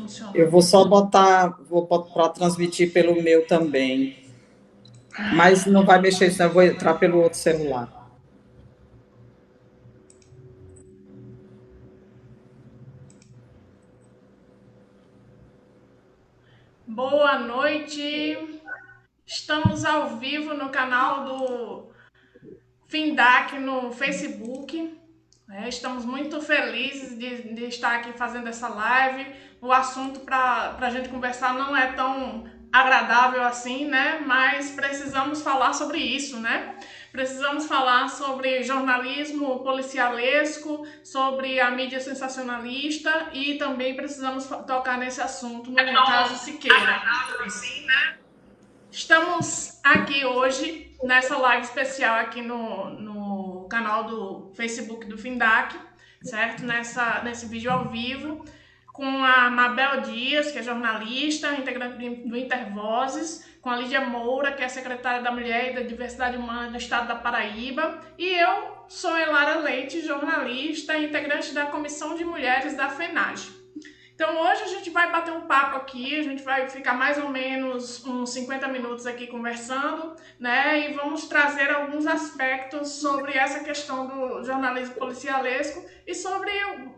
funciona? Eu vou só botar, vou para transmitir pelo meu também. Mas não vai mexer, senão eu vou entrar pelo outro celular. Boa noite. Estamos ao vivo no canal do Findac no Facebook. Estamos muito felizes de estar aqui fazendo essa live. O assunto para a gente conversar não é tão agradável assim, né? Mas precisamos falar sobre isso, né? Precisamos falar sobre jornalismo policialesco, sobre a mídia sensacionalista e também precisamos tocar nesse assunto no caso Siqueira. Estamos aqui hoje nessa live especial aqui no canal do Facebook do Findac, certo? Nesse vídeo ao vivo, com a Mabel Dias, que é jornalista, integrante do Intervozes, com a Lídia Moura, que é secretária da Mulher e da Diversidade Humana do Estado da Paraíba, e eu sou Elara Leite, jornalista e integrante da Comissão de Mulheres da FENAGE. Então hoje a gente vai bater um papo aqui, a gente vai ficar mais ou menos uns 50 minutos aqui conversando, né? E vamos trazer alguns aspectos sobre essa questão do jornalismo policialesco e sobre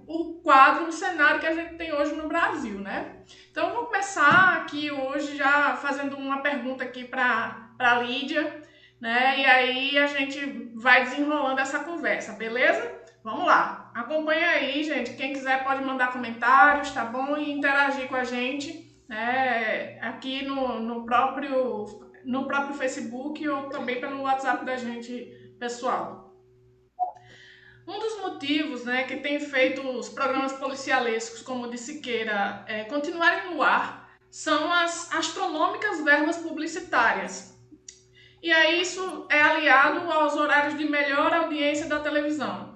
o quadro, o cenário que a gente tem hoje no Brasil, né? Então vamos começar aqui hoje já fazendo uma pergunta aqui para a Lídia, né? E aí a gente vai desenrolando essa conversa, beleza? Vamos lá, acompanha aí, gente. Quem quiser pode mandar comentários, tá bom? E interagir com a gente, né? Aqui no próprio Facebook ou também pelo WhatsApp da gente pessoal. Um dos motivos, né, que tem feito os programas policialescos, como o de Siqueira, continuarem no ar, são as astronômicas verbas publicitárias. E aí isso é aliado aos horários de melhor audiência da televisão.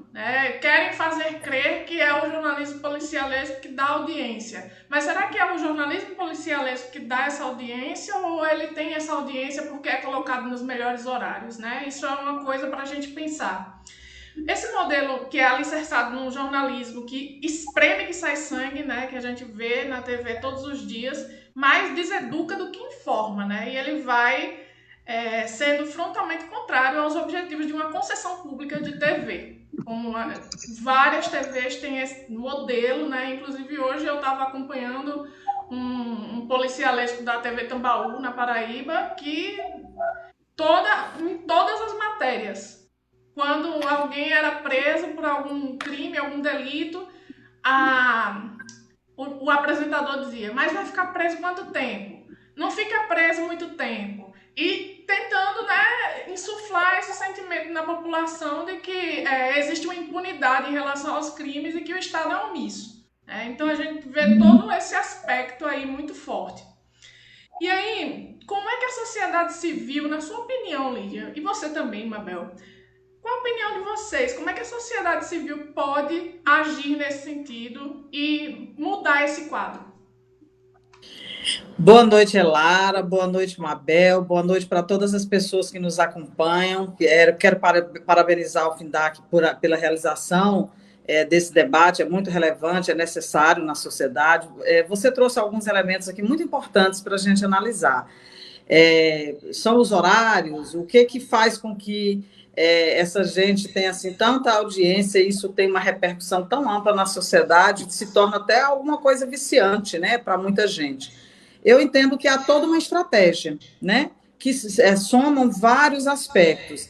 Querem fazer crer que é o jornalismo policialesco que dá audiência. Mas será que é o jornalismo policialesco que dá essa audiência ou ele tem essa audiência porque é colocado nos melhores horários, né? Isso é uma coisa para a gente pensar. Esse modelo que é alicerçado num jornalismo que espreme que sai sangue, né? Que a gente vê na TV todos os dias, mais deseduca do que informa, né? E ele vai sendo frontalmente contrário aos objetivos de uma concessão pública de TV. Como várias TVs têm esse modelo, né? Inclusive hoje eu estava acompanhando um policialesco da TV Tambaú, na Paraíba, que em todas as matérias, quando alguém era preso por algum crime, algum delito, o apresentador dizia, mas vai ficar preso quanto tempo? Não fica preso muito tempo. E tentando, né, insuflar esse sentimento na população de que existe uma impunidade em relação aos crimes e que o Estado é omisso. Então a gente vê todo esse aspecto aí muito forte. E aí, como é que a sociedade civil, na sua opinião, Lídia, e você também, Mabel, qual a opinião de vocês? Como é que a sociedade civil pode agir nesse sentido e mudar esse quadro? Boa noite, Elara. Boa noite, Mabel. Boa noite para todas as pessoas que nos acompanham. Quero parabenizar o Findac pela realização desse debate. É muito relevante, é necessário na sociedade. Você trouxe alguns elementos aqui muito importantes para a gente analisar. São os horários, o que faz com que essa gente tenha assim, tanta audiência e isso tem uma repercussão tão ampla na sociedade que se torna até alguma coisa viciante, né, para muita gente. Eu entendo que há toda uma estratégia, né, que somam vários aspectos.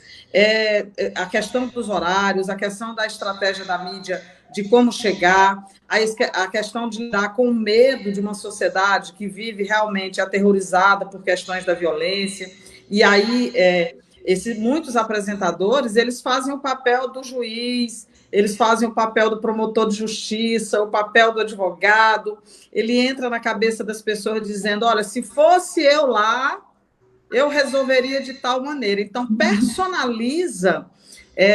A questão dos horários, a questão da estratégia da mídia, de como chegar, a questão de lidar com o medo de uma sociedade que vive realmente aterrorizada por questões da violência. E aí, muitos apresentadores, eles fazem o papel do juiz, eles fazem o papel do promotor de justiça, o papel do advogado. Ele entra na cabeça das pessoas dizendo, olha, se fosse eu lá, eu resolveria de tal maneira. Então, personaliza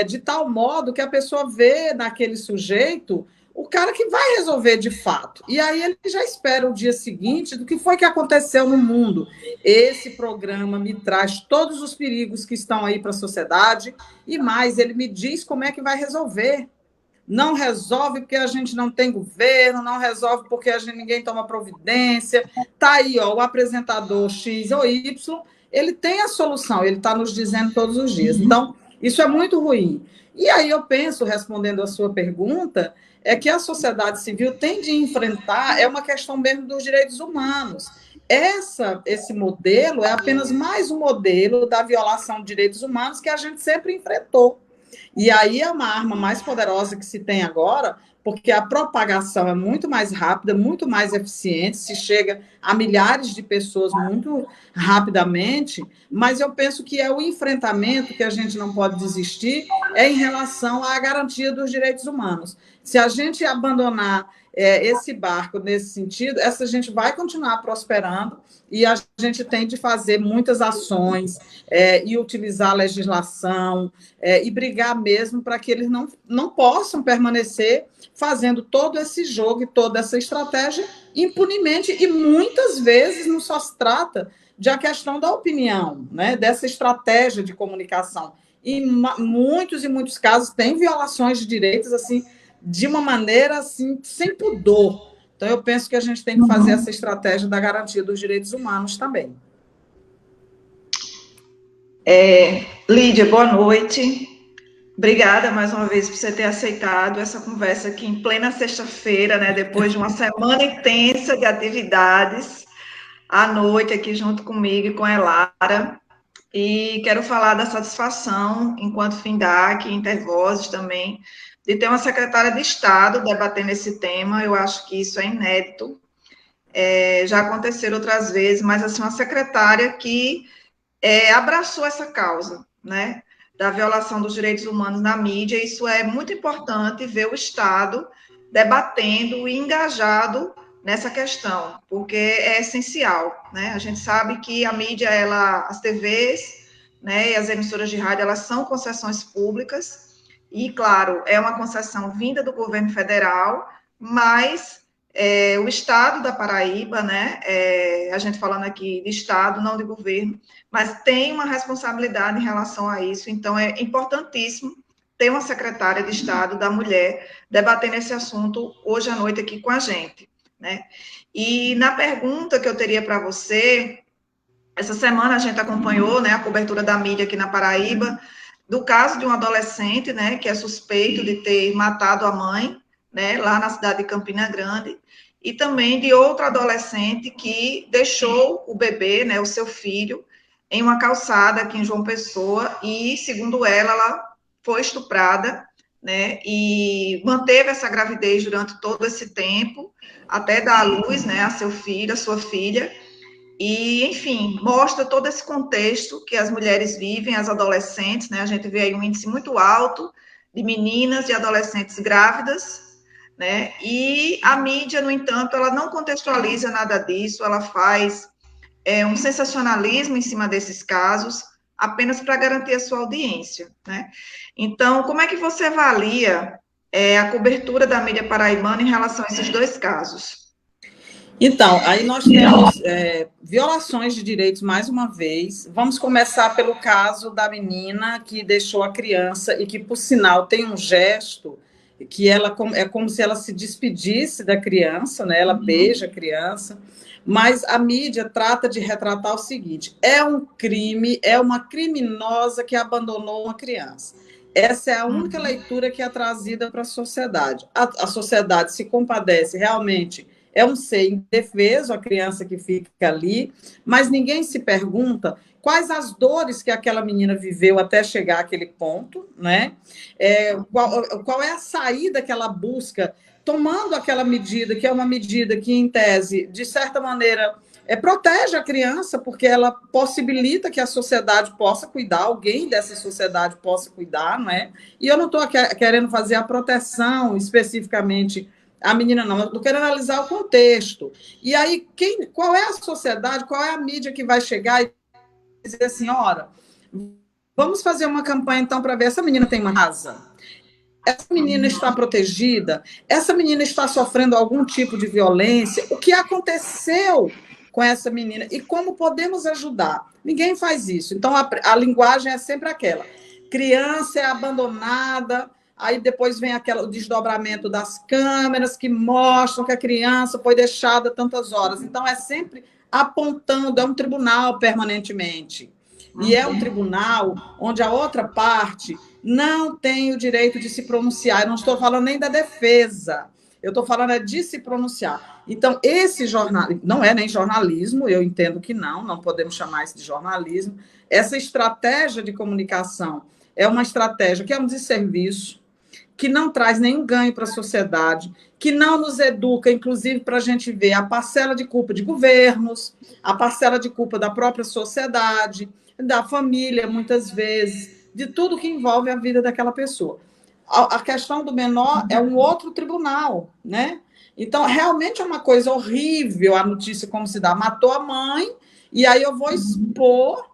de tal modo que a pessoa vê naquele sujeito o cara que vai resolver de fato. E aí ele já espera o dia seguinte do que foi que aconteceu no mundo. Esse programa me traz todos os perigos que estão aí para a sociedade e mais, ele me diz como é que vai resolver. não resolve porque a gente não tem governo, não resolve porque ninguém toma providência. Está aí, ó, o apresentador X ou Y, ele tem a solução, ele está nos dizendo todos os dias. Então, isso é muito ruim. E aí eu penso, respondendo a sua pergunta, é que a sociedade civil tem de enfrentar, é uma questão mesmo dos direitos humanos. Esse modelo é apenas mais um modelo da violação de direitos humanos que a gente sempre enfrentou. E aí é uma arma mais poderosa que se tem agora, porque a propagação é muito mais rápida, muito mais eficiente, se chega a milhares de pessoas muito rapidamente, mas eu penso que é o enfrentamento que a gente não pode desistir é em relação à garantia dos direitos humanos. Se a gente abandonar esse barco nesse sentido, essa gente vai continuar prosperando e a gente tem de fazer muitas ações e utilizar a legislação e brigar mesmo para que eles não possam permanecer fazendo todo esse jogo e toda essa estratégia impunemente, e muitas vezes não só se trata de a questão da opinião, né, dessa estratégia de comunicação. Em muitos e muitos casos tem violações de direitos assim, de uma maneira assim, sem pudor. Então, eu penso que a gente tem que fazer essa estratégia da garantia dos direitos humanos também. Lídia, boa noite. Obrigada mais uma vez por você ter aceitado essa conversa aqui em plena sexta-feira, né, depois de uma semana intensa de atividades, à noite aqui junto comigo e com a Elara. E quero falar da satisfação, enquanto FINDAC, Intervozes também, de ter uma secretária de Estado debatendo esse tema. Eu acho que isso é inédito. Já aconteceram outras vezes, mas assim, uma secretária que abraçou essa causa, né, da violação dos direitos humanos na mídia. Isso é muito importante, ver o Estado debatendo e engajado nessa questão, porque é essencial, né? A gente sabe que a mídia, as TVs, né, e as emissoras de rádio, elas são concessões públicas, e, claro, é uma concessão vinda do governo federal, mas o Estado da Paraíba, né, a gente falando aqui de Estado, não de governo, mas tem uma responsabilidade em relação a isso. Então, é importantíssimo ter uma secretária de Estado da Mulher debatendo esse assunto hoje à noite aqui com a gente, né? E na pergunta que eu teria para você, essa semana a gente acompanhou, né, a cobertura da mídia aqui na Paraíba, do caso de um adolescente, né, que é suspeito de ter matado a mãe, né, lá na cidade de Campina Grande, e também de outro adolescente que deixou o bebê, né, o seu filho, em uma calçada aqui em João Pessoa, e, segundo ela foi estuprada, né, e manteve essa gravidez durante todo esse tempo, até dar à luz, né, a seu filho, a sua filha, e, enfim, mostra todo esse contexto que as mulheres vivem, as adolescentes, né, a gente vê aí um índice muito alto de meninas e adolescentes grávidas, né, e a mídia, no entanto, ela não contextualiza nada disso, ela faz um sensacionalismo em cima desses casos, apenas para garantir a sua audiência, né? Então, como é que você avalia a cobertura da mídia paraibana em relação a esses dois casos? Então, aí nós temos violações de direitos mais uma vez. Vamos começar pelo caso da menina que deixou a criança e que, por sinal, tem um gesto que ela é como se ela se despedisse da criança, né? Ela beija a criança, mas a mídia trata de retratar o seguinte: é um crime, é uma criminosa que abandonou uma criança. Essa é a única leitura que é trazida para a sociedade. A sociedade se compadece realmente. É um ser indefeso, a criança que fica ali, mas ninguém se pergunta quais as dores que aquela menina viveu até chegar àquele ponto, né? Qual é a saída que ela busca, tomando aquela medida, que é uma medida que, em tese, de certa maneira, protege a criança, porque ela possibilita que a sociedade possa cuidar, alguém dessa sociedade possa cuidar, não é? E eu não estou querendo fazer a proteção especificamente a menina, não, eu estou querendo analisar o contexto. E aí, qual é a sociedade, qual é a mídia que vai chegar e dizer assim, ora, vamos fazer uma campanha, então, para ver, essa menina tem uma casa? Essa menina está protegida? Essa menina está sofrendo algum tipo de violência? O que aconteceu com essa menina? E como podemos ajudar? Ninguém faz isso. Então, a linguagem é sempre aquela. Criança é abandonada aí depois vem o desdobramento das câmeras que mostram que a criança foi deixada tantas horas. Então, é sempre apontando, é um tribunal permanentemente. E é um tribunal onde a outra parte não tem o direito de se pronunciar. Eu não estou falando nem da defesa, eu estou falando de se pronunciar. Então, esse jornalismo, não é nem jornalismo, eu entendo que não podemos chamar isso de jornalismo. Essa estratégia de comunicação é uma estratégia que é um desserviço, que não traz nenhum ganho para a sociedade, que não nos educa, inclusive, para a gente ver a parcela de culpa de governos, a parcela de culpa da própria sociedade, da família, muitas vezes, de tudo que envolve a vida daquela pessoa. A questão do menor é um outro tribunal, né? Então, realmente é uma coisa horrível a notícia como se dá. Matou a mãe, e aí eu vou expor.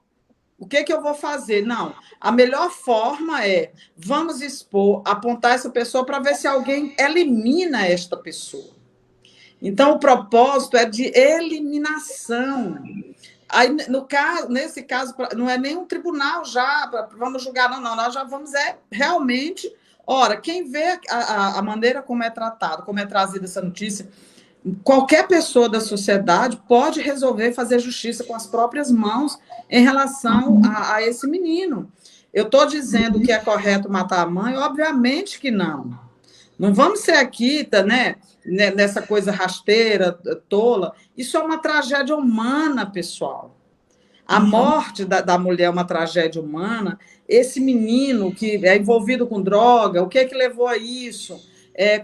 O que eu vou fazer? Não, a melhor forma é, vamos expor, apontar essa pessoa para ver se alguém elimina esta pessoa. Então, o propósito é de eliminação. Aí, nesse caso, não é nem um tribunal já, vamos julgar, não, nós já vamos realmente... Ora, quem vê a maneira como é tratado, como é trazida essa notícia, qualquer pessoa da sociedade pode resolver fazer justiça com as próprias mãos em relação a esse menino. Eu estou dizendo que é correto matar a mãe? Obviamente que não. Não vamos ser aqui, né, nessa coisa rasteira, tola. Isso é uma tragédia humana, pessoal. A morte da mulher é uma tragédia humana. Esse menino que é envolvido com droga, o que levou a isso?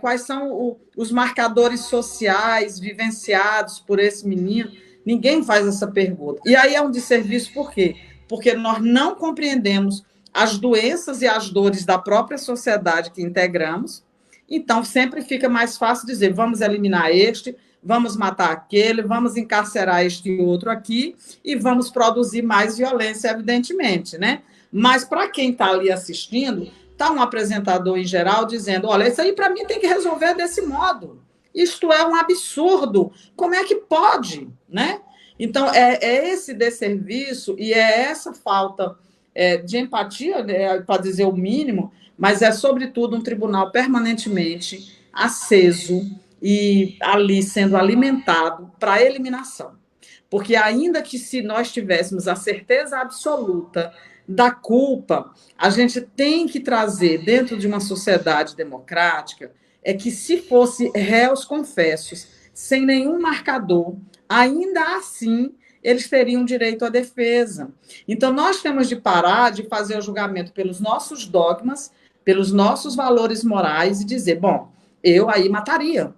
Quais são os marcadores sociais vivenciados por esse menino? Ninguém faz essa pergunta. E aí é um desserviço, por quê? Porque nós não compreendemos as doenças e as dores da própria sociedade que integramos. Então, sempre fica mais fácil dizer, vamos eliminar este, vamos matar aquele, vamos encarcerar este outro aqui e vamos produzir mais violência, evidentemente, né? Mas para quem está ali assistindo, está um apresentador em geral dizendo, olha, isso aí para mim tem que resolver desse modo. Isto é um absurdo. Como é que pode, né? Então, é esse desserviço e é essa falta de empatia, para dizer o mínimo, mas é, sobretudo, um tribunal permanentemente aceso e ali sendo alimentado para eliminação. Porque ainda que se nós tivéssemos a certeza absoluta da culpa, a gente tem que trazer dentro de uma sociedade democrática que se fosse réus confessos, sem nenhum marcador, ainda assim eles teriam direito à defesa. Então, nós temos de parar de fazer o julgamento pelos nossos dogmas, pelos nossos valores morais e dizer, bom, eu aí mataria.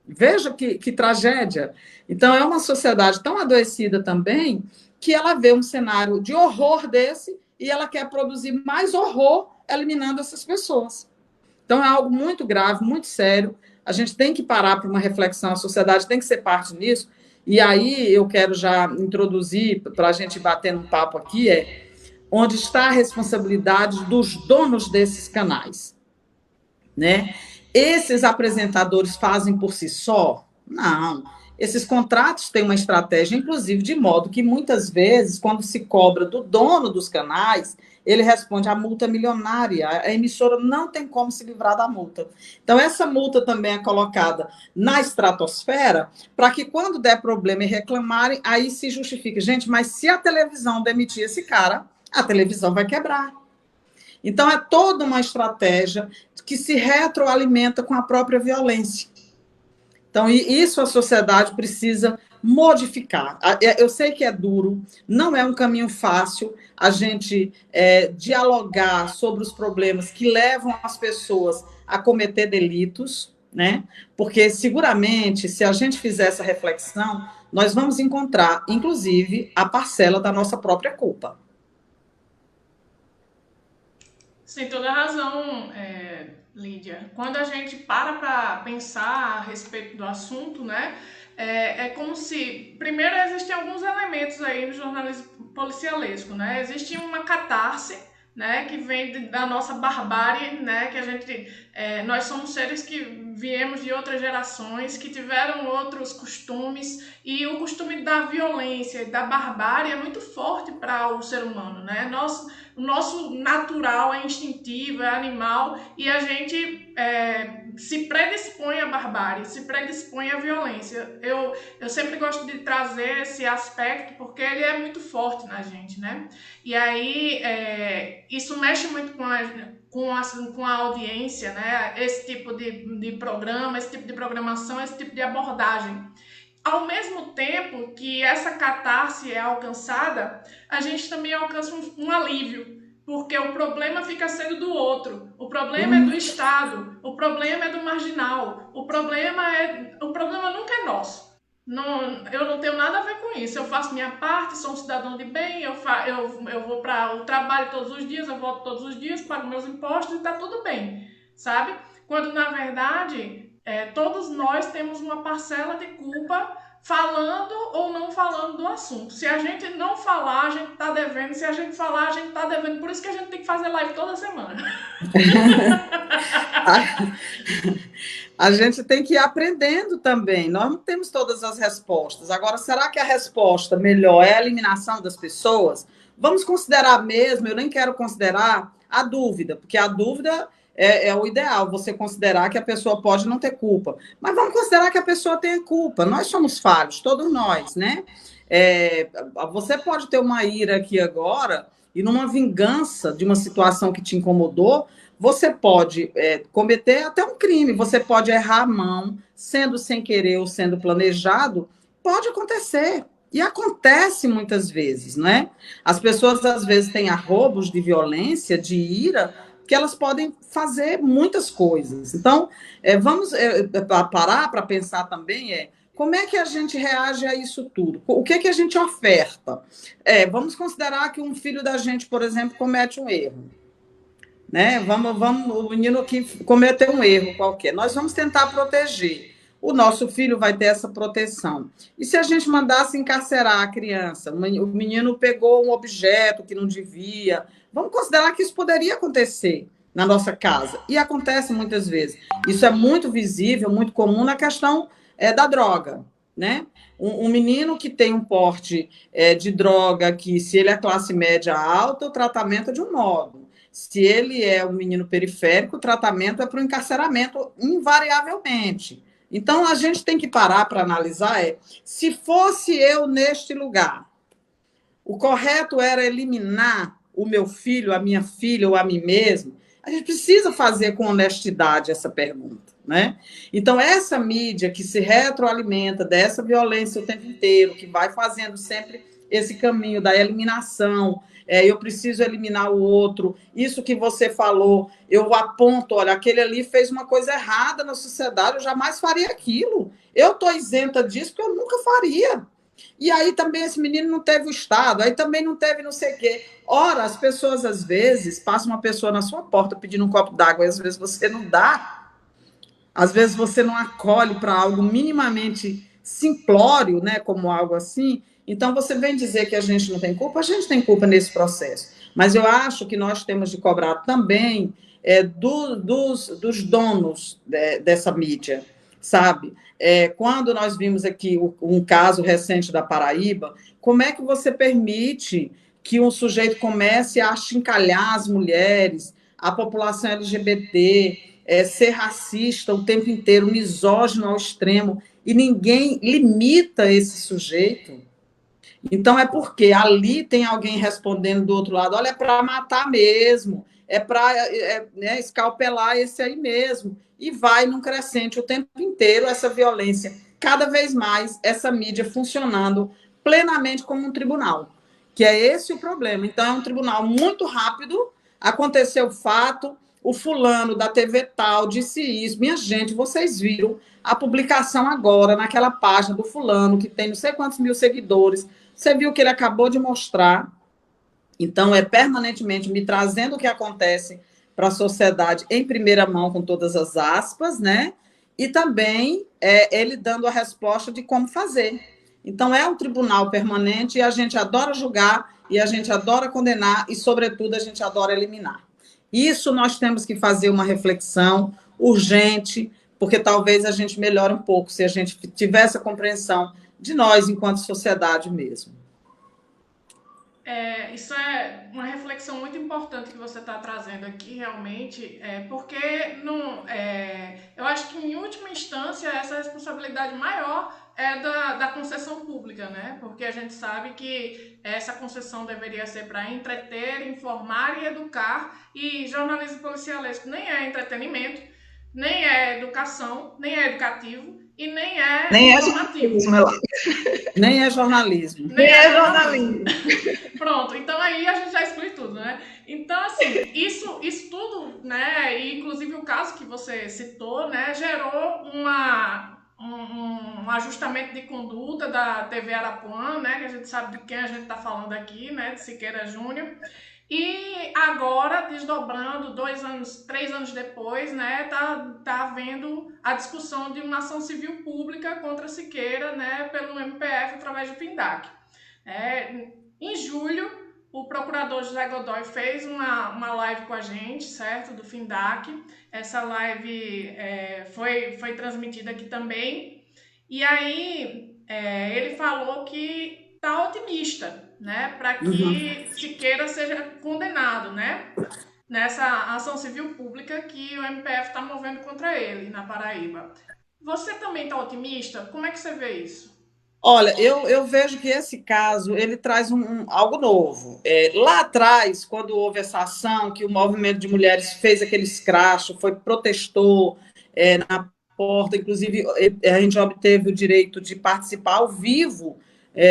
Veja que tragédia. Então, é uma sociedade tão adoecida também que ela vê um cenário de horror desse e ela quer produzir mais horror eliminando essas pessoas. Então, é algo muito grave, muito sério. A gente tem que parar para uma reflexão, a sociedade tem que ser parte nisso. E aí eu quero já introduzir, para a gente bater num papo aqui, onde está a responsabilidade dos donos desses canais, né? Esses apresentadores fazem por si só? Não. Esses contratos têm uma estratégia, inclusive, de modo que, muitas vezes, quando se cobra do dono dos canais, ele responde a multa milionária. A emissora não tem como se livrar da multa. Então, essa multa também é colocada na estratosfera para que, quando der problema e reclamarem, aí se justifique. Gente, mas se a televisão demitir esse cara, a televisão vai quebrar. Então, é toda uma estratégia que se retroalimenta com a própria violência. Então, isso a sociedade precisa modificar. Eu sei que é duro, não é um caminho fácil a gente dialogar sobre os problemas que levam as pessoas a cometer delitos, né? Porque, seguramente, se a gente fizer essa reflexão, nós vamos encontrar, inclusive, a parcela da nossa própria culpa. Sem toda razão, Lídia. Quando a gente para pensar a respeito do assunto, né, é como se, primeiro, existem alguns elementos aí no jornalismo policialesco, né? Existe uma catarse, né, que vem da nossa barbárie, né, que nós somos seres que viemos de outras gerações, que tiveram outros costumes, e o costume da violência, da barbárie é muito forte para o ser humano, né? O nosso natural é instintivo, é animal, e a gente se predispõe à barbárie, se predispõe à violência. Eu sempre gosto de trazer esse aspecto porque ele é muito forte na gente, né? E aí isso mexe muito com a audiência, né? Esse tipo de programa, esse tipo de programação, esse tipo de abordagem. Ao mesmo tempo que essa catarse é alcançada, a gente também alcança um alívio, porque o problema fica sendo do outro, o problema é do Estado, o problema é do marginal, o problema nunca é nosso. Não, eu não tenho nada a ver com isso. Eu faço minha parte, sou um cidadão de bem, eu vou para o trabalho todos os dias, eu volto todos os dias, pago meus impostos e está tudo bem, sabe? Quando, na verdade, todos nós temos uma parcela de culpa falando ou não falando do assunto. Se a gente não falar, a gente está devendo. Se a gente falar, a gente está devendo. Por isso que a gente tem que fazer live toda semana. A gente tem que ir aprendendo também. Nós não temos todas as respostas. Agora, será que a resposta melhor é a eliminação das pessoas? Vamos considerar mesmo, eu nem quero considerar a dúvida, porque a dúvida é o ideal, você considerar que a pessoa pode não ter culpa. Mas vamos considerar que a pessoa tenha culpa. Nós somos falhos, todos nós, né? Você pode ter uma ira aqui agora e numa vingança de uma situação que te incomodou, você pode cometer até um crime, você pode errar a mão, sendo sem querer ou sendo planejado, pode acontecer. E acontece muitas vezes, né? As pessoas, às vezes, têm arrobos de violência, de ira, que elas podem fazer muitas coisas. Então, vamos parar para pensar também, como é que a gente reage a isso tudo? O que a gente oferta? Vamos considerar que um filho da gente, por exemplo, comete um erro. Né? O menino que cometeu um erro qualquer. Nós vamos tentar proteger. O nosso filho vai ter essa proteção. E se a gente mandasse encarcerar a criança? O menino pegou um objeto que não devia. Vamos considerar que isso poderia acontecer na nossa casa. E acontece muitas vezes. Isso é muito visível, muito comum na questão da droga. Né? Um menino que tem um porte de droga, que se ele é classe média alta, o tratamento é de um modo. Se ele é um menino periférico, o tratamento é para o encarceramento, invariavelmente. Então, a gente tem que parar para analisar, se fosse eu neste lugar, o correto era eliminar o meu filho, a minha filha ou a mim mesmo? A gente precisa fazer com honestidade essa pergunta, né? Então, essa mídia que se retroalimenta dessa violência o tempo inteiro, que vai fazendo sempre esse caminho da eliminação, eu preciso eliminar o outro, isso que você falou, eu aponto, olha, aquele ali fez uma coisa errada na sociedade, eu jamais faria aquilo, eu estou isenta disso porque eu nunca faria. E aí também esse menino não teve o Estado, aí também não teve não sei o quê. Ora, as pessoas, às vezes, passam uma pessoa na sua porta pedindo um copo d'água, e às vezes você não dá, às vezes você não acolhe para algo minimamente simplório, né, como algo assim. Então, você vem dizer que a gente não tem culpa? A gente tem culpa nesse processo. Mas eu acho que nós temos de cobrar também dos donos dessa mídia, sabe? Quando nós vimos aqui um caso recente da Paraíba, como é que você permite que um sujeito comece a achincalhar as mulheres, a população LGBT, ser racista o tempo inteiro, misógino ao extremo, e ninguém limita esse sujeito? Então, é porque ali tem alguém respondendo do outro lado, olha, é para matar mesmo, é para escalpelar esse aí mesmo. E vai num crescente o tempo inteiro essa violência, cada vez mais essa mídia funcionando plenamente como um tribunal, que é esse o problema. Então, é um tribunal muito rápido, aconteceu o fato, o fulano da TV tal disse isso. Minha gente, vocês viram a publicação agora naquela página do fulano, que tem não sei quantos mil seguidores. Você viu que ele acabou de mostrar. Então, é permanentemente me trazendo o que acontece para a sociedade em primeira mão, com todas as aspas, né? E também ele dando a resposta de como fazer. Então, é um tribunal permanente e a gente adora julgar, e a gente adora condenar, e, sobretudo, a gente adora eliminar. Isso nós temos que fazer uma reflexão urgente, porque talvez a gente melhore um pouco se a gente tiver essa compreensão de nós enquanto sociedade mesmo. Isso é uma reflexão muito importante que você está trazendo aqui, realmente, porque eu acho que, em última instância, essa responsabilidade maior é da concessão pública, né? Porque a gente sabe que essa concessão deveria ser para entreter, informar e educar, e jornalismo policialesco nem é entretenimento, nem é educação, nem é educativo e nem é informativo. Nem é jornalismo. Nem é jornalismo. Pronto, então aí a gente já exclui tudo, né? Então, assim, isso tudo, né, e inclusive o caso que você citou, né, gerou um ajustamento de conduta da TV Arapuã, né, que a gente sabe de quem a gente está falando aqui, né, de Siqueira Júnior. E agora, desdobrando 3 anos depois, né, tá havendo a discussão de uma ação civil pública contra Siqueira, né, pelo MPF através do FINDAC. Em julho, o procurador José Godoy fez uma live com a gente, certo, do FINDAC. Essa live foi transmitida aqui também. E aí, ele falou que está otimista, né, para que Siqueira seja condenado, né, nessa ação civil pública que o MPF está movendo contra ele na Paraíba. Você também está otimista? Como é que você vê isso? Olha, eu vejo que esse caso ele traz algo novo. Lá atrás, quando houve essa ação, que o movimento de mulheres fez aquele escracho, protestou na porta, inclusive a gente obteve o direito de participar ao vivo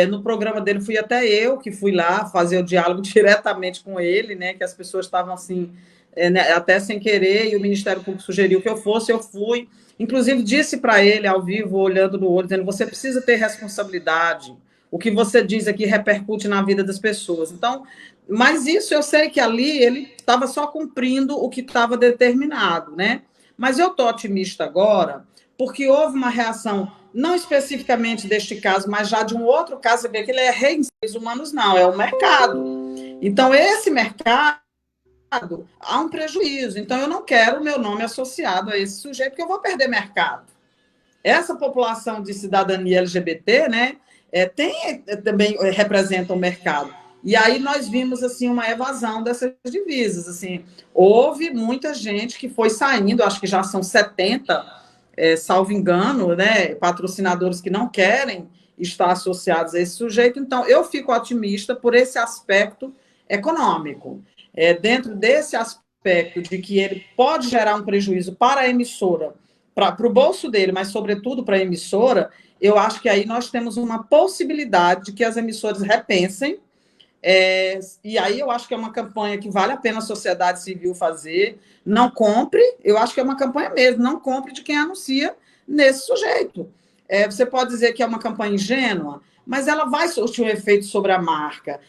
no programa dele. Fui até eu que fui lá fazer o diálogo diretamente com ele, né? Que as pessoas estavam assim, né, até sem querer, e o Ministério Público sugeriu que eu fosse, eu fui. Inclusive, disse para ele, ao vivo, olhando no olho, dizendo: você precisa ter responsabilidade. O que você diz aqui repercute na vida das pessoas. Então, mas isso eu sei que ali ele estava só cumprindo o que estava determinado, né? Mas eu estou otimista agora, porque houve uma reação, não especificamente deste caso, mas já de um outro caso, você vê que ele é rei em seres humanos, não, é o mercado. Então, esse mercado, há um prejuízo. Então, eu não quero o meu nome associado a esse sujeito, porque eu vou perder mercado. Essa população de cidadania LGBT, né, também representa o mercado. E aí nós vimos assim uma evasão dessas divisas. Assim, houve muita gente que foi saindo, acho que já são 70, salvo engano, né, patrocinadores que não querem estar associados a esse sujeito. Então, eu fico otimista por esse aspecto econômico. Dentro desse aspecto de que ele pode gerar um prejuízo para a emissora, para o bolso dele, mas sobretudo para a emissora, eu acho que aí nós temos uma possibilidade de que as emissoras repensem, e aí eu acho que é uma campanha que vale a pena a sociedade civil fazer. Não compre, eu acho que é uma campanha mesmo, não compre de quem anuncia nesse sujeito. Você pode dizer que é uma campanha ingênua, mas ela vai surtir um efeito sobre a marca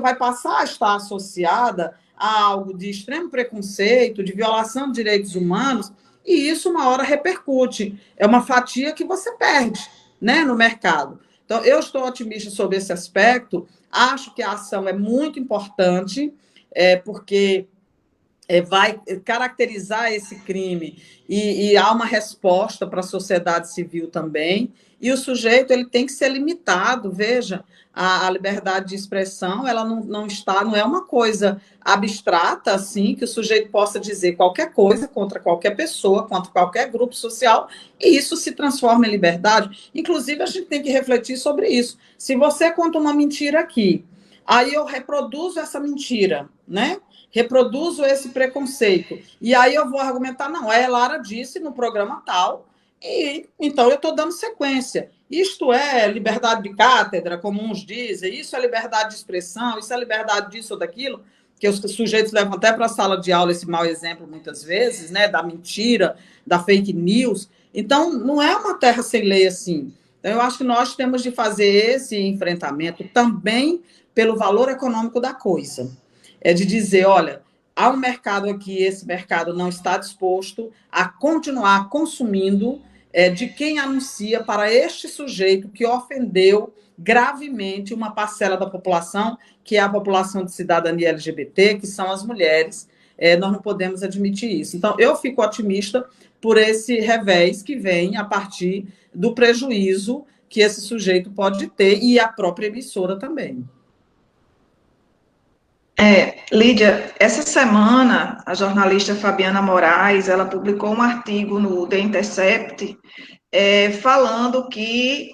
vai passar a estar associada a algo de extremo preconceito, de violação de direitos humanos, e isso uma hora repercute. É uma fatia que você perde, né, no mercado. Então, eu estou otimista sobre esse aspecto, acho que a ação é muito importante, porque vai caracterizar esse crime e há uma resposta para a sociedade civil também, e o sujeito ele tem que ser limitado. Veja, a liberdade de expressão, ela não é uma coisa abstrata, assim, que o sujeito possa dizer qualquer coisa contra qualquer pessoa, contra qualquer grupo social, e isso se transforma em liberdade. Inclusive, a gente tem que refletir sobre isso. Se você conta uma mentira aqui, aí eu reproduzo essa mentira, né? Reproduzo esse preconceito. E aí eu vou argumentar: não, a Lara disse no programa tal, e então eu estou dando sequência. Isto é liberdade de cátedra, como uns dizem, isso é liberdade de expressão, isso é liberdade disso ou daquilo, que os sujeitos levam até para a sala de aula esse mau exemplo muitas vezes, né, da mentira, da fake news. Então, não é uma terra sem lei assim. Então, eu acho que nós temos de fazer esse enfrentamento também pelo valor econômico da coisa. De dizer: olha, há um mercado aqui, esse mercado não está disposto a continuar consumindo de quem anuncia para este sujeito que ofendeu gravemente uma parcela da população, que é a população de cidadania LGBT, que são as mulheres. Nós não podemos admitir isso. Então, eu fico otimista por esse revés que vem a partir do prejuízo que esse sujeito pode ter, e a própria emissora também. Lídia, essa semana, a jornalista Fabiana Moraes, ela publicou um artigo no The Intercept, falando que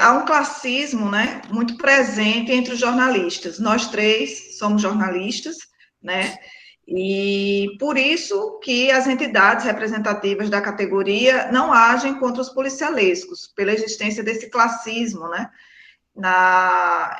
há um classismo, né, muito presente entre os jornalistas. Nós três somos jornalistas, né, e por isso que as entidades representativas da categoria não agem contra os policialescos, pela existência desse classismo, né,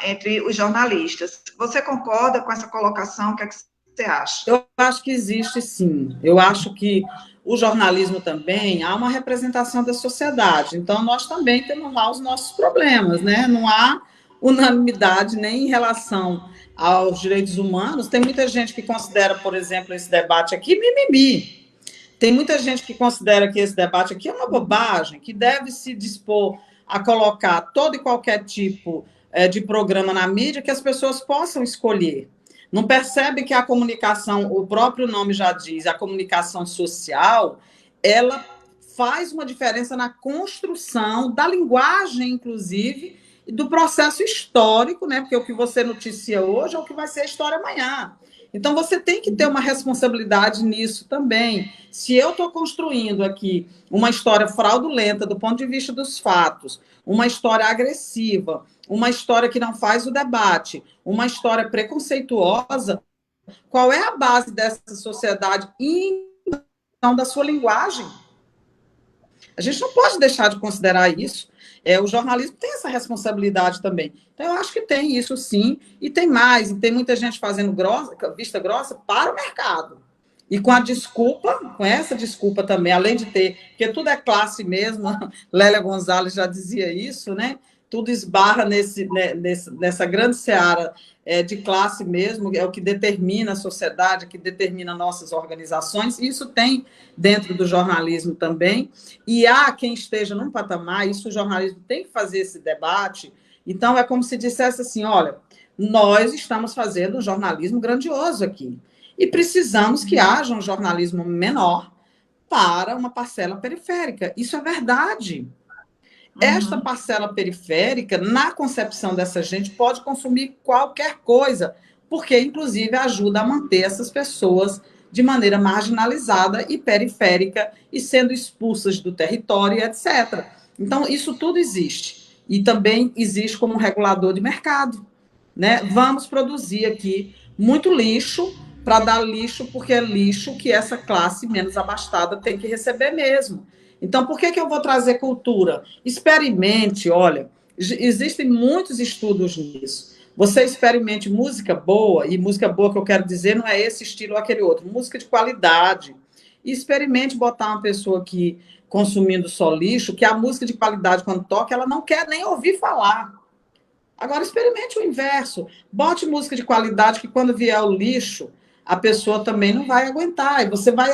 entre os jornalistas. Você concorda com essa colocação? O que é que você acha? Eu acho que existe, sim. Eu acho que o jornalismo também há uma representação da sociedade. Então, nós também temos lá os nossos problemas, né? Não há unanimidade nem em relação aos direitos humanos. Tem muita gente que considera, por exemplo, esse debate aqui mimimi. Tem muita gente que considera que esse debate aqui é uma bobagem, que deve se dispor a colocar todo e qualquer tipo de programa na mídia que as pessoas possam escolher. Não percebe que a comunicação, o próprio nome já diz, a comunicação social, ela faz uma diferença na construção da linguagem, inclusive, e do processo histórico, né? Porque o que você noticia hoje é o que vai ser a história amanhã. Então, você tem que ter uma responsabilidade nisso também. Se eu estou construindo aqui uma história fraudulenta do ponto de vista dos fatos, uma história agressiva, uma história que não faz o debate, uma história preconceituosa, qual é a base dessa sociedade em função da sua linguagem? A gente não pode deixar de considerar isso. O jornalismo tem essa responsabilidade também. Então, eu acho que tem isso, sim, e tem mais, e tem muita gente fazendo vista grossa para o mercado. E com essa desculpa também, além de ter, porque tudo é classe mesmo, Lélia Gonzalez já dizia isso, né? Tudo esbarra nessa grande seara de classe mesmo, é o que determina a sociedade, é o que determina nossas organizações, e isso tem dentro do jornalismo também, e há quem esteja num patamar, isso o jornalismo tem que fazer esse debate. Então é como se dissesse assim, olha, nós estamos fazendo um jornalismo grandioso aqui, e precisamos que haja um jornalismo menor para uma parcela periférica, isso é verdade. Esta parcela periférica, na concepção dessa gente, pode consumir qualquer coisa, porque, inclusive, ajuda a manter essas pessoas de maneira marginalizada e periférica e sendo expulsas do território, etc. Então, isso tudo existe. E também existe como regulador de mercado, né? Vamos produzir aqui muito lixo para dar lixo, porque é lixo que essa classe menos abastada tem que receber mesmo. Então, por que eu vou trazer cultura? Experimente, olha, existem muitos estudos nisso. Você experimente música boa, e música boa que eu quero dizer não é esse estilo ou aquele outro, música de qualidade. E experimente botar uma pessoa aqui consumindo só lixo, que a música de qualidade, quando toca, ela não quer nem ouvir falar. Agora, experimente o inverso. Bote música de qualidade, que quando vier o lixo, a pessoa também não vai aguentar, e você vai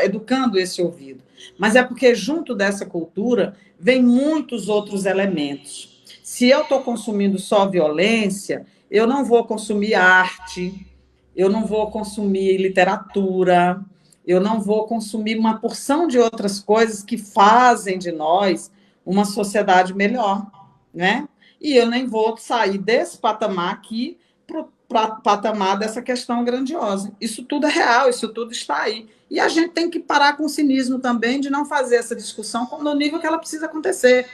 educando esse ouvido. Mas é porque junto dessa cultura vem muitos outros elementos. Se eu estou consumindo só violência, eu não vou consumir arte, eu não vou consumir literatura, eu não vou consumir uma porção de outras coisas que fazem de nós uma sociedade melhor, né? E eu nem vou sair desse patamar aqui para o patamar dessa questão grandiosa. Isso tudo é real, isso tudo está aí. E a gente tem que parar com o cinismo também de não fazer essa discussão no nível que ela precisa acontecer.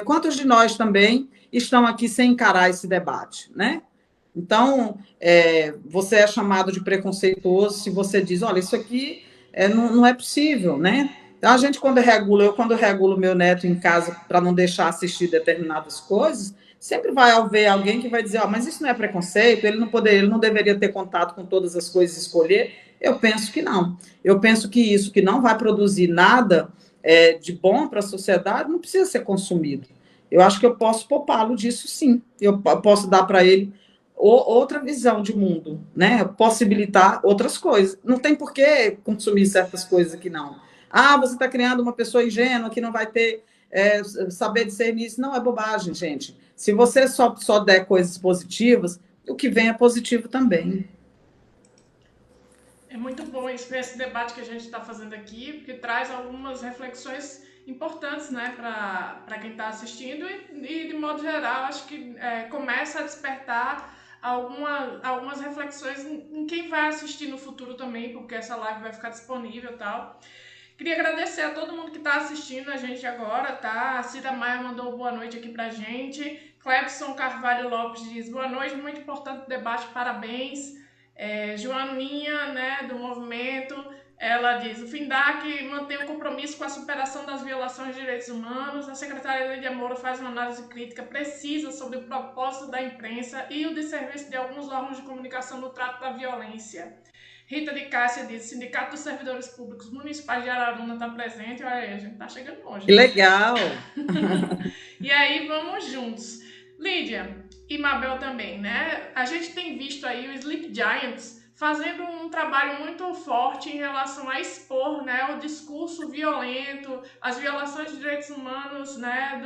Quantos de nós também estão aqui sem encarar esse debate, né? Então, você é chamado de preconceituoso se você diz, olha, isso aqui não é possível, né? Então, a gente, quando regulo meu neto em casa para não deixar assistir determinadas coisas, sempre vai haver alguém que vai dizer, mas isso não é preconceito, ele não deveria ter contato com todas as coisas e escolher. Eu penso que não. Eu penso que isso que não vai produzir nada de bom para a sociedade não precisa ser consumido. Eu acho que eu posso poupá-lo disso, sim. Eu posso dar para ele outra visão de mundo, né? Possibilitar outras coisas. Não tem por que consumir certas coisas aqui, não. Ah, você está criando uma pessoa ingênua que não vai ter saber discernir isso. Não, é bobagem, gente. Se você só der coisas positivas, o que vem é positivo também. É muito bom esse debate que a gente está fazendo aqui, porque traz algumas reflexões importantes, né, para quem está assistindo e, de modo geral, acho que começa a despertar algumas reflexões em quem vai assistir no futuro também, porque essa live vai ficar disponível e tal. Queria agradecer a todo mundo que está assistindo a gente agora, tá? A Cida Maia mandou boa noite aqui pra gente. Clebson Carvalho Lopes diz boa noite, muito importante o debate, parabéns. Joaninha, né, do movimento, ela diz: o FINDAC mantém o compromisso com a superação das violações de direitos humanos. A secretária Lídia Moura faz uma análise crítica precisa sobre o propósito da imprensa e o desserviço de alguns órgãos de comunicação no trato da violência. Rita de Cássia diz: Sindicato dos Servidores Públicos Municipais de Araruna está presente. Olha aí, a gente está chegando longe. Que legal! E aí, vamos juntos. Lídia e Mabel também, né? A gente tem visto aí o Sleep Giants fazendo um trabalho muito forte em relação a expor, né, o discurso violento, as violações de direitos humanos, né,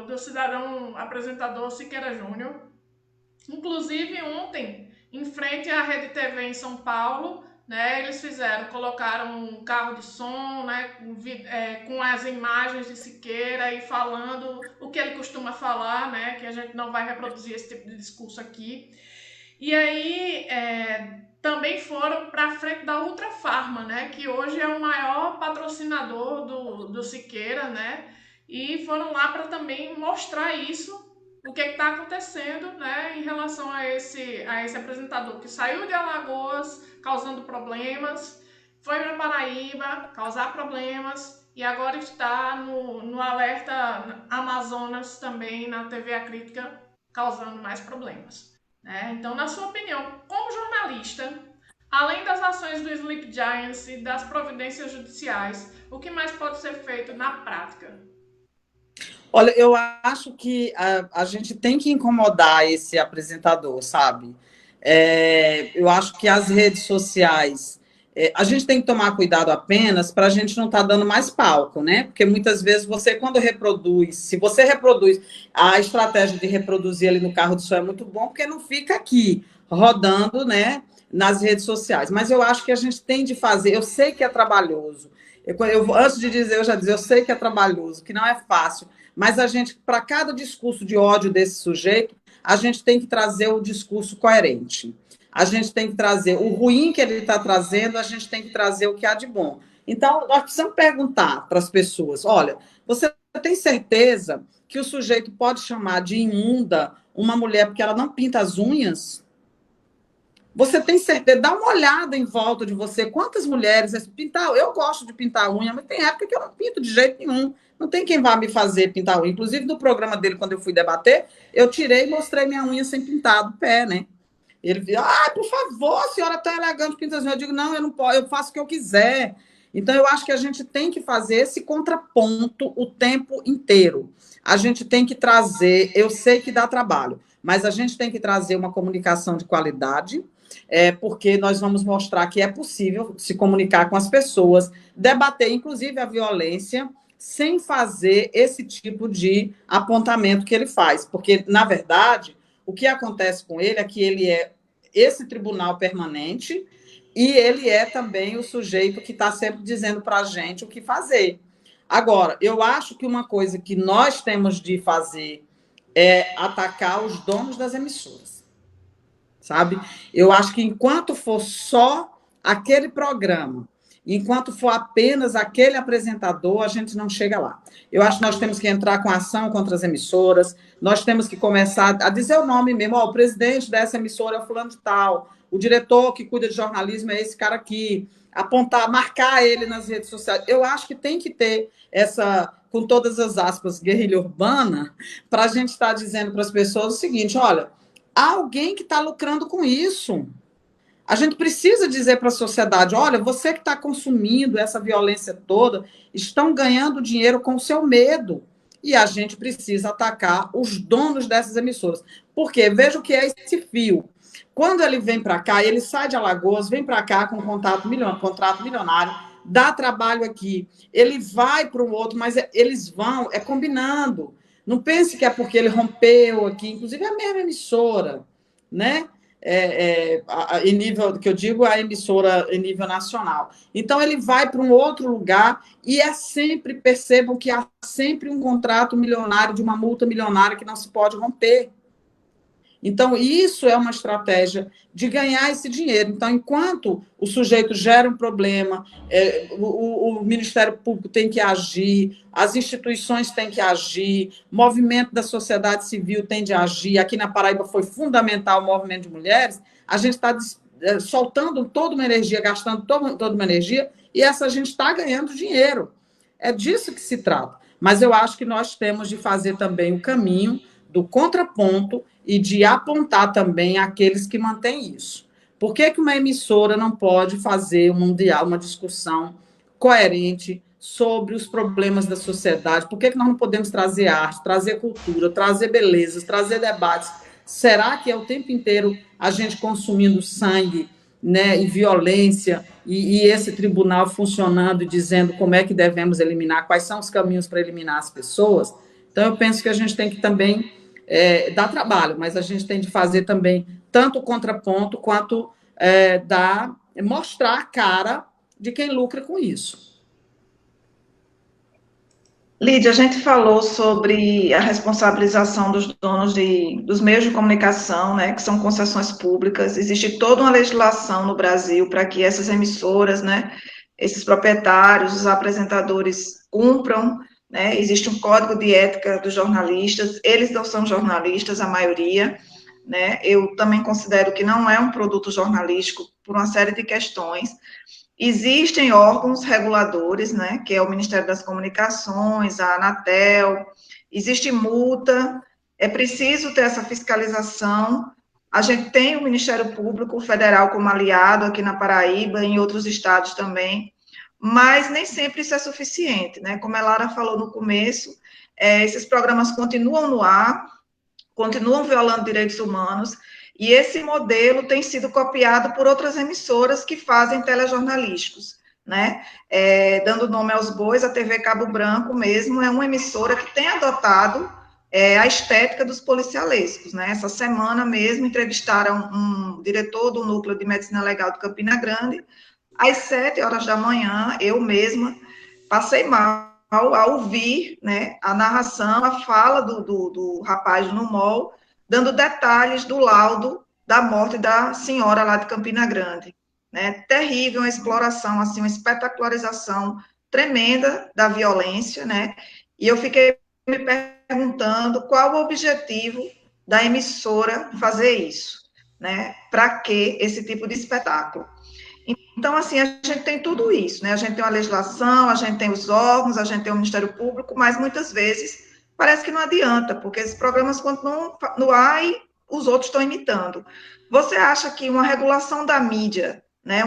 do cidadão apresentador Siqueira Júnior. Inclusive, ontem, em frente à Rede TV em São Paulo, né, eles colocaram um carro de som, né, com as imagens de Siqueira e falando o que ele costuma falar, né, que a gente não vai reproduzir esse tipo de discurso aqui. E aí também foram para a frente da Ultra Farma, né, que hoje é o maior patrocinador do Siqueira, né, e foram lá para também mostrar isso, o que está acontecendo, né, em relação a esse apresentador que saiu de Alagoas causando problemas, foi para Paraíba causar problemas e agora está no Alerta Amazonas também, na TV A Crítica, causando mais problemas, né? Então, na sua opinião, como jornalista, além das ações do Sleep Giants e das providências judiciais, o que mais pode ser feito na prática? Olha, eu acho que a gente tem que incomodar esse apresentador, sabe? Eu acho que as redes sociais, a gente tem que tomar cuidado apenas para a gente não estar dando mais palco, né? Porque muitas vezes você, quando reproduz, se você reproduz, a estratégia de reproduzir ali no carro de som é muito bom, porque não fica aqui rodando, né, nas redes sociais. Mas eu acho que a gente tem de fazer, eu sei que é trabalhoso. Antes de dizer, eu já disse, eu sei que é trabalhoso, que não é fácil. Mas a gente, para cada discurso de ódio desse sujeito, a gente tem que trazer o discurso coerente. A gente tem que trazer o ruim que ele está trazendo, a gente tem que trazer o que há de bom. Então, nós precisamos perguntar para as pessoas: olha, você tem certeza que o sujeito pode chamar de imunda uma mulher porque ela não pinta as unhas? Você tem certeza? Dá uma olhada em volta de você. Quantas mulheres pintar? Eu gosto de pintar unha, mas tem época que eu não pinto de jeito nenhum. Não tem quem vá me fazer pintar unha. Inclusive, no programa dele, quando eu fui debater, eu tirei e mostrei minha unha sem pintar do pé, né? Ele disse: por favor, a senhora tá elegante, pinta as unhas. Eu digo: não, eu não posso, eu faço o que eu quiser. Então, eu acho que a gente tem que fazer esse contraponto o tempo inteiro. A gente tem que trazer, eu sei que dá trabalho, mas a gente tem que trazer uma comunicação de qualidade, porque nós vamos mostrar que é possível se comunicar com as pessoas, debater, inclusive, a violência, sem fazer esse tipo de apontamento que ele faz. Porque, na verdade, o que acontece com ele é que ele é esse tribunal permanente e ele é também o sujeito que está sempre dizendo para a gente o que fazer. Agora, eu acho que uma coisa que nós temos de fazer é atacar os donos das emissoras, sabe? Eu acho que enquanto for só aquele programa, enquanto for apenas aquele apresentador, a gente não chega lá. Eu acho que nós temos que entrar com ação contra as emissoras, nós temos que começar a dizer o nome mesmo: o presidente dessa emissora é o fulano de tal, o diretor que cuida de jornalismo é esse cara aqui, apontar, marcar ele nas redes sociais. Eu acho que tem que ter essa, com todas as aspas, guerrilha urbana, para a gente estar dizendo para as pessoas o seguinte: olha, há alguém que está lucrando com isso. A gente precisa dizer para a sociedade: olha, você que está consumindo essa violência toda, estão ganhando dinheiro com o seu medo. E a gente precisa atacar os donos dessas emissoras. Porque veja o que é esse fio. Quando ele vem para cá, ele sai de Alagoas, vem para cá com um contrato milionário, dá trabalho aqui, ele vai para o outro, mas eles vão, combinando. Não pense que é porque ele rompeu aqui, inclusive é a mesma emissora, né? Em nível, que eu digo, a emissora em nível nacional. Então, ele vai para um outro lugar e percebam que há sempre um contrato milionário, de uma multa milionária que não se pode romper. Então, isso é uma estratégia de ganhar esse dinheiro. Então, enquanto o sujeito gera um problema, o Ministério Público tem que agir, as instituições têm que agir, o movimento da sociedade civil tem de agir. Aqui na Paraíba foi fundamental o movimento de mulheres. A gente está soltando toda uma energia, gastando toda uma energia, e essa gente está ganhando dinheiro. É disso que se trata. Mas eu acho que nós temos de fazer também o caminho do contraponto e de apontar também aqueles que mantêm isso. Por que uma emissora não pode fazer um mundial, uma discussão coerente sobre os problemas da sociedade? Por que nós não podemos trazer arte, trazer cultura, trazer belezas, trazer debates? Será que é o tempo inteiro a gente consumindo sangue, né, e violência, e esse tribunal funcionando e dizendo como é que devemos eliminar, quais são os caminhos para eliminar as pessoas? Então, eu penso que a gente tem que também dar trabalho, mas a gente tem de fazer também tanto o contraponto quanto mostrar a cara de quem lucra com isso. Lídia, a gente falou sobre a responsabilização dos donos dos meios de comunicação, né, que são concessões públicas. Existe toda uma legislação no Brasil para que essas emissoras, né, esses proprietários, os apresentadores cumpram, né? Existe um código de ética dos jornalistas, eles não são jornalistas, a maioria, né? Eu também considero que não é um produto jornalístico por uma série de questões. Existem órgãos reguladores, né, que é o Ministério das Comunicações, a Anatel, existe multa, é preciso ter essa fiscalização. A gente tem o Ministério Público Federal como aliado aqui na Paraíba, em outros estados também, mas nem sempre isso é suficiente, né? Como a Lara falou no começo, esses programas continuam no ar, continuam violando direitos humanos, e esse modelo tem sido copiado por outras emissoras que fazem telejornalísticos, né? Dando nome aos bois, a TV Cabo Branco mesmo é uma emissora que tem adotado a estética dos policialescos, né? Essa semana mesmo entrevistaram um diretor do Núcleo de Medicina Legal de Campina Grande. Às 7h da manhã, eu mesma passei mal a ouvir, né, a narração, a fala do rapaz do NUMOL, dando detalhes do laudo da morte da senhora lá de Campina Grande. Né? Terrível, uma exploração, assim, uma espetacularização tremenda da violência, né? E eu fiquei me perguntando qual o objetivo da emissora fazer isso, né? Para que esse tipo de espetáculo? Então, assim, a gente tem tudo isso, né? A gente tem uma legislação, a gente tem os órgãos, a gente tem o Ministério Público, mas muitas vezes parece que não adianta, porque esses programas continuam no ar e os outros estão imitando. Você acha que uma regulação da mídia, né,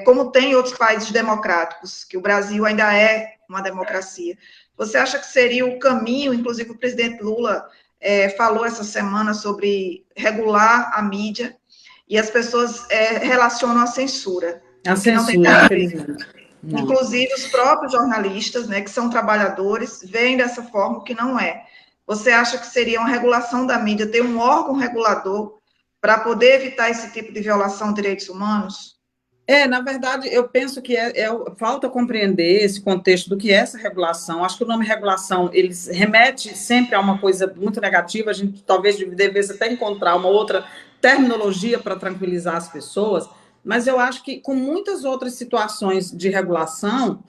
como tem em outros países democráticos, que o Brasil ainda é uma democracia, você acha que seria o caminho, inclusive o presidente Lula falou essa semana sobre regular a mídia, e as pessoas relacionam a censura. A censura, infelizmente. Inclusive, os próprios jornalistas, né, que são trabalhadores, veem dessa forma que não é. Você acha que seria uma regulação da mídia, ter um órgão regulador para poder evitar esse tipo de violação de direitos humanos? Na verdade, eu penso que falta compreender esse contexto do que é essa regulação. Acho que o nome regulação, ele remete sempre a uma coisa muito negativa, a gente talvez devesse até encontrar uma outra terminologia para tranquilizar as pessoas, mas eu acho que com muitas outras situações de regulação,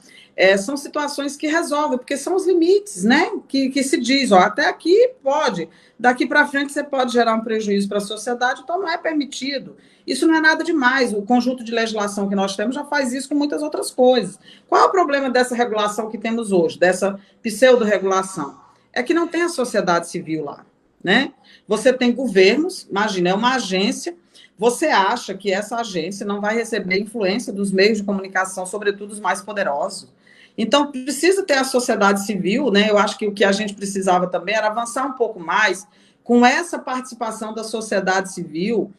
são situações que resolvem, porque são os limites, né? Que se diz, até aqui pode, daqui para frente você pode gerar um prejuízo para a sociedade, então não é permitido. Isso não é nada demais, o conjunto de legislação que nós temos já faz isso com muitas outras coisas. Qual é o problema dessa regulação que temos hoje, dessa pseudo-regulação? É que não tem a sociedade civil lá, né? Você tem governos, imagina, é uma agência, você acha que essa agência não vai receber influência dos meios de comunicação, sobretudo os mais poderosos. Então, precisa ter a sociedade civil, né? Eu acho que o que a gente precisava também era avançar um pouco mais com essa participação da sociedade civil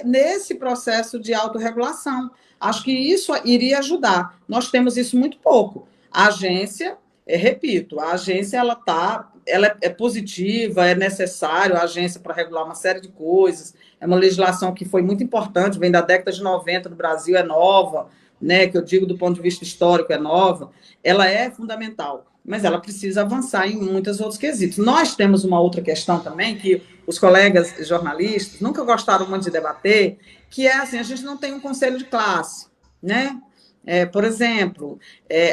nesse processo de autorregulação. Acho que isso iria ajudar. Nós temos isso muito pouco. A agência, repito, a agência ela é positiva, é necessário a agência para regular uma série de coisas. É uma legislação que foi muito importante, vem da década de 90 no Brasil, é nova, né, que eu digo do ponto de vista histórico, é nova. Ela é fundamental, mas ela precisa avançar em muitos outros quesitos. Nós temos uma outra questão também, que os colegas jornalistas nunca gostaram muito de debater, que é assim, a gente não tem um conselho de classe, né? Por exemplo,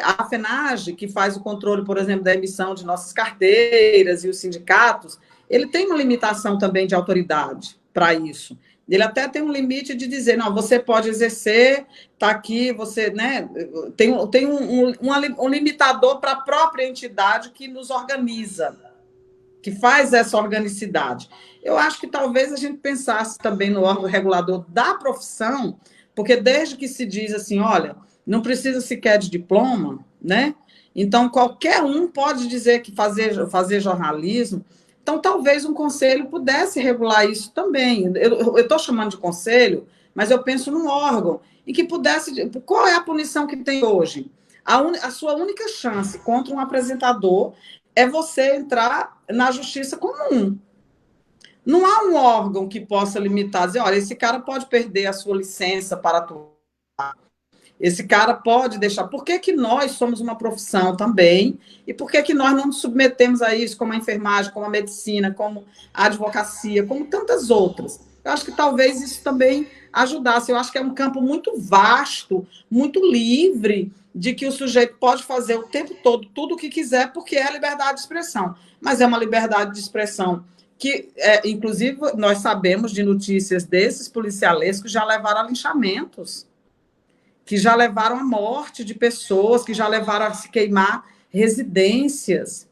a FENAGE, que faz o controle, por exemplo, da emissão de nossas carteiras, e os sindicatos, ele tem uma limitação também de autoridade para isso. Ele até tem um limite de dizer, não, você pode exercer, está aqui, você, né, tem um limitador para a própria entidade que nos organiza, que faz essa organicidade. Eu acho que talvez a gente pensasse também no órgão regulador da profissão, porque desde que se diz assim, olha, não precisa sequer de diploma, né? Então, qualquer um pode dizer que fazer jornalismo. Então, talvez um conselho pudesse regular isso também. Eu estou chamando de conselho, mas eu penso num órgão e que pudesse... Qual é a punição que tem hoje? A sua única chance contra um apresentador é você entrar na justiça comum. Não há um órgão que possa limitar, dizer, olha, esse cara pode perder a sua licença para atuar, esse cara pode deixar. Por que nós somos uma profissão também? E por que nós não nos submetemos a isso, como a enfermagem, como a medicina, como a advocacia, como tantas outras? Eu acho que talvez isso também ajudasse. Eu acho que é um campo muito vasto, muito livre, de que o sujeito pode fazer o tempo todo tudo o que quiser, porque é a liberdade de expressão. Mas é uma liberdade de expressão que, inclusive, nós sabemos de notícias desses policialescos que já levaram a linchamentos, que já levaram à morte de pessoas, que já levaram a se queimar residências,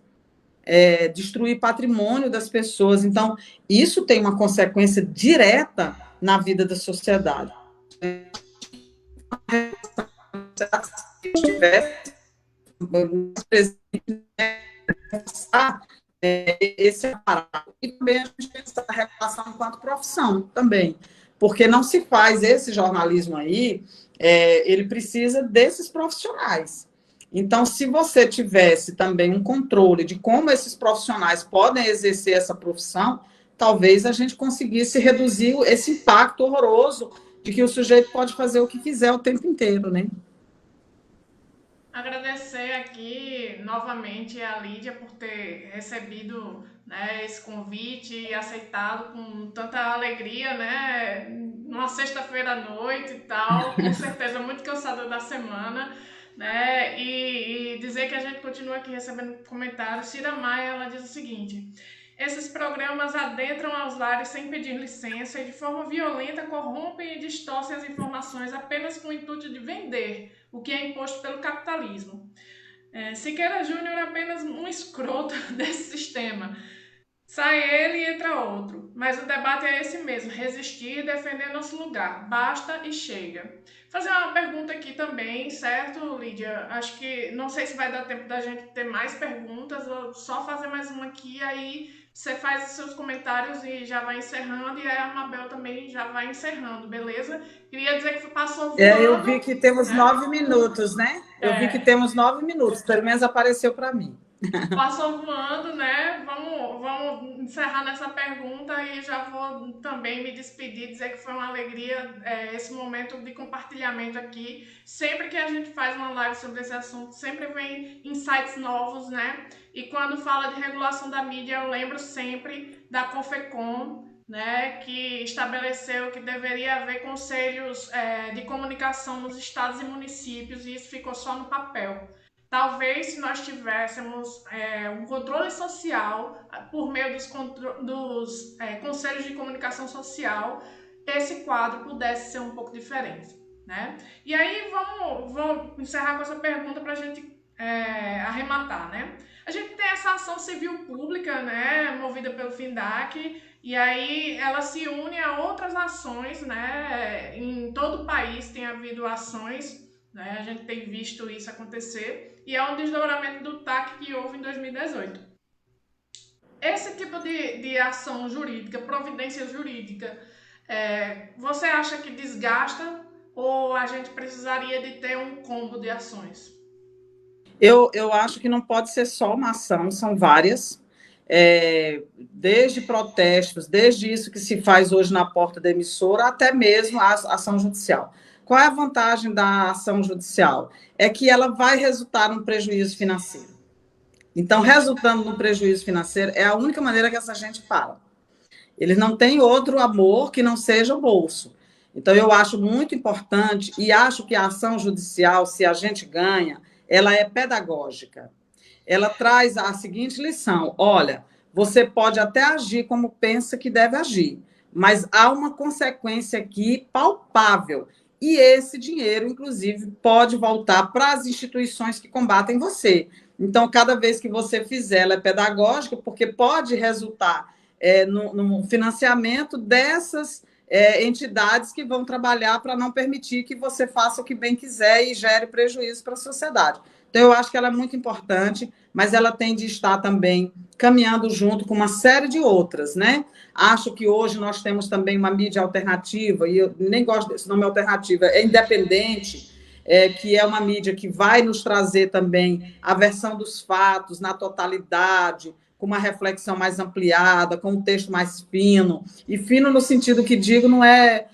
destruir patrimônio das pessoas. Então, isso tem uma consequência direta na vida da sociedade. Se tivesse esse aparato. E também a gente pensar a regulação enquanto profissão também, porque não se faz esse jornalismo aí, ele precisa desses profissionais. Então, se você tivesse também um controle de como esses profissionais podem exercer essa profissão, talvez a gente conseguisse reduzir esse impacto horroroso de que o sujeito pode fazer o que quiser o tempo inteiro, né? Agradecer aqui novamente a Lídia por ter recebido, né, esse convite e aceitado com tanta alegria, né, numa sexta-feira à noite e tal, com certeza muito cansada da semana, né, e dizer que a gente continua aqui recebendo comentários. Cira Maia, ela diz o seguinte: esses programas adentram aos lares sem pedir licença e de forma violenta corrompem e distorcem as informações apenas com o intuito de vender o que é imposto pelo capitalismo. Siqueira Júnior é apenas um escroto desse sistema. Sai ele e entra outro. Mas o debate é esse mesmo: resistir e defender nosso lugar. Basta e chega. Fazer uma pergunta aqui também, certo, Lídia? Acho que não sei se vai dar tempo da gente ter mais perguntas, vou só fazer mais uma aqui, aí você faz os seus comentários e já vai encerrando, e aí a Mabel também já vai encerrando, beleza? Queria dizer que passou voando. Eu vi que temos 9 minutos, né? Eu vi que temos 9 minutos, pelo menos apareceu para mim. Passou voando, né? Vamos encerrar nessa pergunta e já vou também me despedir, dizer que foi uma alegria esse momento de compartilhamento aqui. Sempre que a gente faz uma live sobre esse assunto, sempre vem insights novos, né? E quando fala de regulação da mídia, eu lembro sempre da CONFECOM, né, que estabeleceu que deveria haver conselhos de comunicação nos estados e municípios, e isso ficou só no papel. Talvez, se nós tivéssemos um controle social por meio dos conselhos de comunicação social, esse quadro pudesse ser um pouco diferente, né? E aí, vou encerrar com essa pergunta para a gente arrematar, né? A gente tem essa ação civil pública, né, movida pelo FINDAC, e aí ela se une a outras ações, né? Em todo o país tem havido ações, né? A gente tem visto isso acontecer, e é um desdobramento do TAC que houve em 2018. esse tipo de ação jurídica, providência jurídica, você acha que desgasta ou a gente precisaria de ter um combo de ações? Eu acho que não pode ser só uma ação, são várias. Desde protestos, desde isso que se faz hoje na porta da emissora, até mesmo a ação judicial. Qual é a vantagem da ação judicial? É que ela vai resultar num prejuízo financeiro. Então, resultando no prejuízo financeiro, é a única maneira que essa gente para. Eles não têm outro amor que não seja o bolso. Então, eu acho muito importante e acho que a ação judicial, se a gente ganha, ela é pedagógica. Ela traz a seguinte lição: olha, você pode até agir como pensa que deve agir, mas há uma consequência aqui palpável. E esse dinheiro, inclusive, pode voltar para as instituições que combatem você. Então, cada vez que você fizer, ela é pedagógica, porque pode resultar no financiamento dessas entidades que vão trabalhar para não permitir que você faça o que bem quiser e gere prejuízo para a sociedade. Então, eu acho que ela é muito importante, mas ela tem de estar também caminhando junto com uma série de outras, né? Acho que hoje nós temos também uma mídia alternativa, e eu nem gosto desse nome alternativa, é independente, que é uma mídia que vai nos trazer também a versão dos fatos na totalidade, com uma reflexão mais ampliada, com um texto mais fino, e fino no sentido que digo não é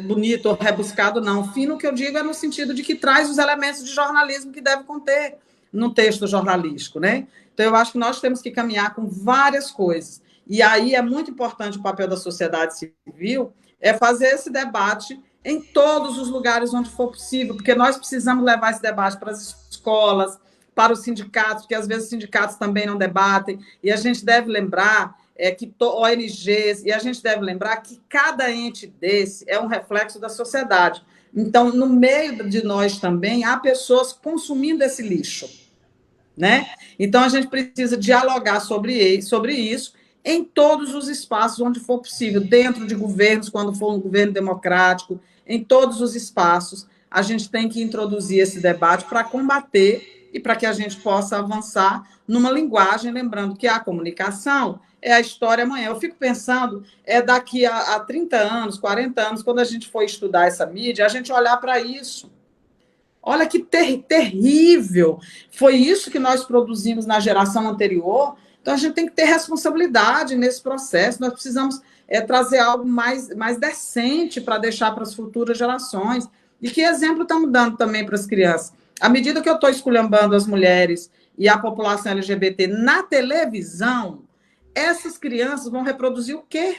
bonito ou rebuscado, não. Fino que eu digo é no sentido de que traz os elementos de jornalismo que deve conter no texto jornalístico, né? Então, eu acho que nós temos que caminhar com várias coisas. E aí é muito importante o papel da sociedade civil, fazer esse debate em todos os lugares onde for possível, porque nós precisamos levar esse debate para as escolas, para os sindicatos, porque às vezes os sindicatos também não debatem, e a gente deve lembrar que ONGs, e a gente deve lembrar que cada ente desse é um reflexo da sociedade. Então, no meio de nós também, há pessoas consumindo esse lixo, né? Então, a gente precisa dialogar sobre isso em todos os espaços onde for possível, dentro de governos, quando for um governo democrático, em todos os espaços, a gente tem que introduzir esse debate para combater e para que a gente possa avançar numa linguagem, lembrando que a comunicação é a história amanhã. Eu fico pensando, daqui a 30 anos, 40 anos, quando a gente for estudar essa mídia, a gente olhar para isso. Olha que terrível! Foi isso que nós produzimos na geração anterior. Então, a gente tem que ter responsabilidade nesse processo. Nós precisamos trazer algo mais decente para deixar para as futuras gerações. E que exemplo estamos dando também para as crianças? À medida que eu estou esculhambando as mulheres e a população LGBT na televisão, essas crianças vão reproduzir o quê?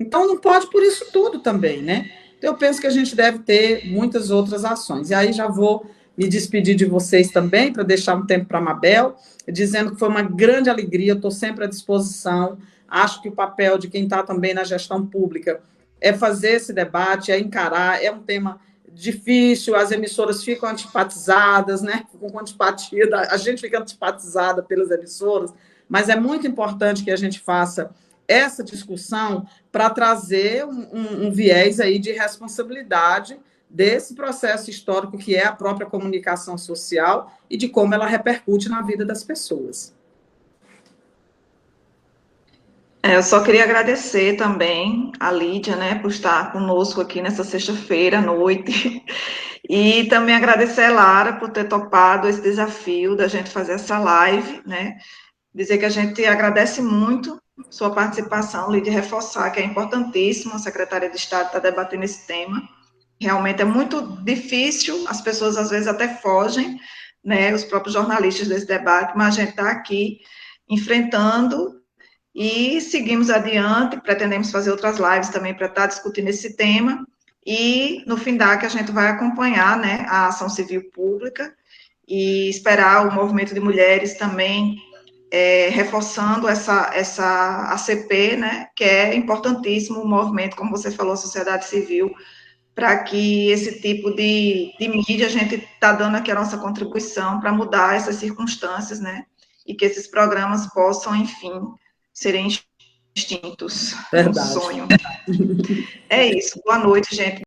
Então, não pode por isso tudo também, né? Então, eu penso que a gente deve ter muitas outras ações. E aí já vou me despedir de vocês também, para deixar um tempo para a Mabel, dizendo que foi uma grande alegria, estou sempre à disposição. Acho que o papel de quem está também na gestão pública é fazer esse debate, é encarar, é um tema difícil, as emissoras ficam antipatizadas, né? Ficam com antipatia, a gente fica antipatizada pelas emissoras, mas é muito importante que a gente faça essa discussão para trazer um viés aí de responsabilidade desse processo histórico que é a própria comunicação social e de como ela repercute na vida das pessoas. Eu só queria agradecer também a Lídia, né, por estar conosco aqui nessa sexta-feira à noite, e também agradecer a Lara por ter topado esse desafio da gente fazer essa live, né, dizer que a gente agradece muito sua participação, Lídia, reforçar que é importantíssimo, a Secretaria de Estado está debatendo esse tema, realmente é muito difícil, as pessoas às vezes até fogem, né, os próprios jornalistas desse debate, mas a gente está aqui enfrentando e seguimos adiante, pretendemos fazer outras lives também para estar discutindo esse tema, e no FINDAC a gente vai acompanhar, né, a ação civil pública e esperar o movimento de mulheres também reforçando essa ACP, né, que é importantíssimo o movimento, como você falou, a sociedade civil, para que esse tipo de mídia, a gente está dando aqui a nossa contribuição para mudar essas circunstâncias, né, e que esses programas possam, enfim, serem extintos. Verdade. Um sonho. É isso. Boa noite, gente.